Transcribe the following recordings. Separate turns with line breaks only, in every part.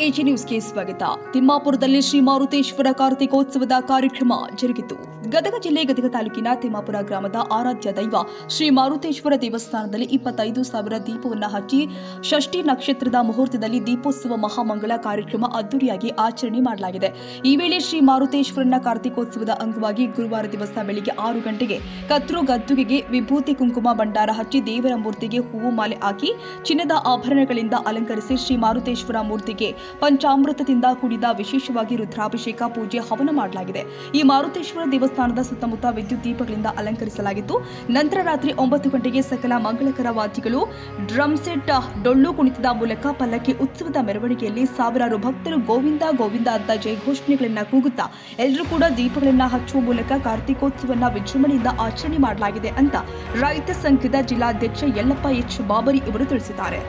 AG ನ್ಯೂಸ್ಗೆ ಸ್ವಾಗತ. ತಿಮ್ಮಾಪುರದಲ್ಲಿ ಶ್ರೀ ಮಾರುತೇಶ್ವರ ಕಾರ್ತಿಕೋತ್ಸವದ ಕಾರ್ಯಕ್ರಮ ಜರುಗಿತು. ಗದಗ ಜಿಲ್ಲೆ ಗದಗ ತಾಲೂಕಿನ ತಿಮ್ಮಾಪುರ ಗ್ರಾಮದ ಆರಾಧ್ಯ ದೈವ ಶ್ರೀ ಮಾರುತೇಶ್ವರ ದೇವಸ್ಥಾನದಲ್ಲಿ 25,000 ದೀಪವನ್ನು ಹಚ್ಚಿ ಷಷ್ಠಿ ನಕ್ಷತ್ರದ ಮುಹೂರ್ತದಲ್ಲಿ ದೀಪೋತ್ಸವ ಮಹಾಮಂಗಳ ಕಾರ್ಯಕ್ರಮ ಅದ್ದೂರಿಯಾಗಿ ಆಚರಣೆ ಮಾಡಲಾಗಿದೆ. ಈ ವೇಳೆ ಶ್ರೀ ಮಾರುತೇಶ್ವರನ ಕಾರ್ತಿಕೋತ್ಸವದ ಅಂಗವಾಗಿ ಗುರುವಾರ ದಿವಸ ಬೆಳಗ್ಗೆ 6 ಗಂಟೆಗೆ ಕತ್ರು ಗದ್ದುಗೆಗೆ ವಿಭೂತಿ ಕುಂಕುಮ ಭಂಡಾರ ಹಚ್ಚಿ ದೇವರ ಮೂರ್ತಿಗೆ ಹೂವು ಮಾಲೆ ಹಾಕಿ ಚಿನ್ನದ ಆಭರಣಗಳಿಂದ ಅಲಂಕರಿಸಿ ಶ್ರೀ ಮಾರುತೇಶ್ವರ ಮೂರ್ತಿಗೆ ಪಂಚಾಮೃತದಿಂದ ಕೂಡಿದ ವಿಶೇಷವಾಗಿ ರುದ್ರಾಭಿಷೇಕ ಪೂಜೆ ಹವನ ಮಾಡಲಾಗಿದೆ. ಈ ಮಾರುತೇಶ್ವರ ದೇವಸ್ಥಾನದ ಸುತ್ತಮುತ್ತ ವಿದ್ಯುತ್ ದೀಪಗಳಿಂದ ಅಲಂಕರಿಸಲಾಗಿತ್ತು. ನಂತರ ರಾತ್ರಿ 9 ಗಂಟೆಗೆ ಸಕಲ ಮಂಗಳಕರ ವಾದ್ಯಗಳು, ಡ್ರಮ್ ಸೆಟ್, ಡೊಳ್ಳು ಕುಣಿತದ ಮೂಲಕ ಪಲ್ಲಕ್ಕಿ ಉತ್ಸವದ ಮೆರವಣಿಗೆಯಲ್ಲಿ ಸಾವಿರಾರು ಭಕ್ತರು ಗೋವಿಂದ ಗೋವಿಂದ ಅಂತ ಜಯಘೋಷಣೆಗಳನ್ನ ಕೂಗುತ್ತಾ ಎಲ್ಲರೂ ಕೂಡ ದೀಪಗಳನ್ನ ಹಚ್ಚುವ ಮೂಲಕ ಕಾರ್ತಿಕೋತ್ಸವನ್ನ ವಿಜೃಂಭಣೆಯಿಂದ ಆಚರಣೆ ಮಾಡಲಾಗಿದೆ ಅಂತ ರೈತ ಸಂಘದ ಜಿಲ್ಲಾಧ್ಯಕ್ಷ ಯಲ್ಲಪ್ಪ ಎಚ್ ಬಾಬರಿ ಇವರು ತಿಳಿಸಿದ್ದಾರೆ.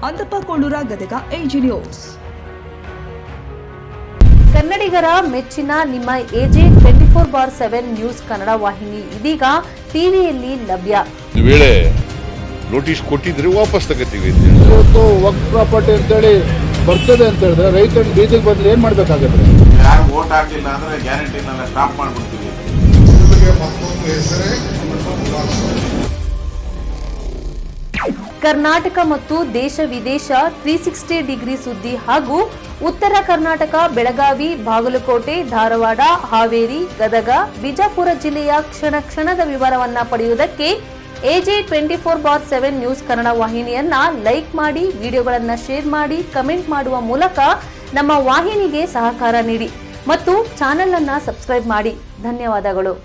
Andappa Kollur, Gadag, AG news.
ಕನ್ನಡಿಗರ ಮೆಚ್ಚಿನ ನಿಮ್ಮ ಎಜೆ 24/7 ನ್ಯೂಸ್ ಕನ್ನಡ ವಾಹಿನಿ ಇದೀಗ ಟಿವಿಯಲ್ಲಿ ಲಭ್ಯ.
ವೇಳೆ ನೋಟಿಸ್ ಕೊಟ್ಟಿದ್ರೆ ವಾಪಸ್ ತಗೋತೀವಿ.
ಇವತ್ತು ವಕ್ಫ್ ಪ್ರಾಪರ್ಟಿ ಅಂತೇಳಿ ಬರ್ತದೆ ಅಂತ ಹೇಳಿದ್ರೆ ರೈತರ ಬೀದಿಗೆ ಬಂದ್ರೆ ಏನ್ ಮಾಡ್ಬೇಕಾಗುತ್ತೆ?
ಯಾರು ವೋಟ್ ಹಾಕಿಲ್ಲ ಅಂದ್ರೆ ಗ್ಯಾರಂಟಿನೆಲ್ಲ ಸ್ಟಾಪ್ ಮಾಡ್ಬಿಡ್ತೀವಿ.
ಕರ್ನಾಟಕ ಮತ್ತು ದೇಶ ವಿದೇಶ 360 ಡಿಗ್ರಿ ಸುದ್ದಿ ಹಾಗೂ ಉತ್ತರ ಕರ್ನಾಟಕ, ಬೆಳಗಾವಿ, ಬಾಗಲಕೋಟೆ, ಧಾರವಾಡ, ಹಾವೇರಿ, ಗದಗ, ಬಿಜಾಪುರ ಜಿಲ್ಲೆಯ ಕ್ಷಣ ಕ್ಷಣದ ವಿವರವನ್ನ ಪಡೆಯುವುದಕ್ಕೆ ಎಜೆ 24/7 ನ್ಯೂಸ್ ಕನ್ನಡ ವಾಹಿನಿಯನ್ನ ಲೈಕ್ ಮಾಡಿ, ವಿಡಿಯೋಗಳನ್ನ ಶೇರ್ ಮಾಡಿ, ಕಮೆಂಟ್ ಮಾಡುವ ಮೂಲಕ ನಮ್ಮ ವಾಹಿನಿಗೆ ಸಹಕಾರ ನೀಡಿ ಮತ್ತು ಚಾನೆಲ್ ಅನ್ನ ಸಬ್ಸ್ಕ್ರೈಬ್ ಮಾಡಿ. ಧನ್ಯವಾದಗಳು.